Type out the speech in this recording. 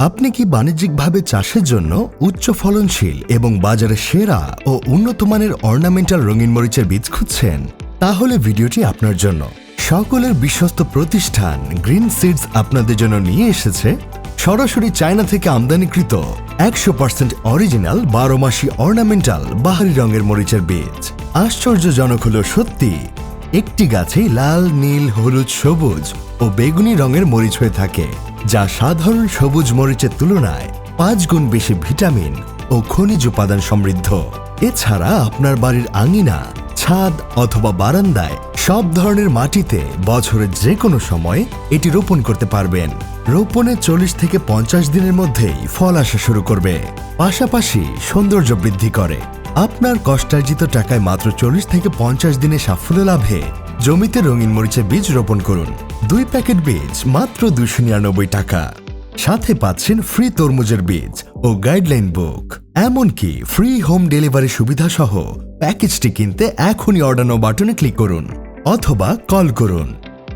আপনি কি বাণিজ্যিকভাবে চাষের জন্য উচ্চ ফলনশীল এবং বাজারে সেরা ও উন্নত মানের অর্নামেন্টাল রঙিন মরিচের বীজ খুঁজছেন? তাহলে ভিডিওটি আপনার জন্য। সকলের বিশ্বস্ত প্রতিষ্ঠান গ্রিন সিডস আপনাদের জন্য নিয়ে এসেছে সরাসরি চায়না থেকে আমদানিকৃত 100% অরিজিনাল 12 মাসি অর্নামেন্টাল বাহারি রঙের মরিচের বীজ। আশ্চর্যজনক হলো সত্যি, একটি গাছেই লাল, নীল, হলুদ, সবুজ ও বেগুনি রঙের মরিচ হয়ে থাকে, যা সাধারণ সবুজ মরিচের তুলনায় 5 গুণ বেশি ভিটামিন ও খনিজ উপাদান সমৃদ্ধ। এছাড়া আপনার বাড়ির আঙিনা, ছাদ অথবা বারান্দায় সব ধরনের মাটিতে বছরের যে কোনো সময় এটি রোপণ করতে পারবেন। রোপণে 40 থেকে 50 দিনের মধ্যেই ফল আসা শুরু করবে, পাশাপাশি সৌন্দর্য বৃদ্ধি করে। আপনার কষ্টার্জিত টাকায় মাত্র 40 থেকে 50 দিনে সাফল্য লাভে জমিতে রঙিন মরিচের বীজ রোপণ করুন। 2 প্যাকেট বীজ মাত্র 299 টাকা। সাথে পাচ্ছেন ফ্রি তরমুজের বীজ ও গাইডলাইন বুক, এমনকি ফ্রি হোম ডেলিভারি সুবিধা সহ। প্যাকেজটি কিনতে এখনই অর্ডার নাও বাটনে ক্লিক করুন অথবা কল করুন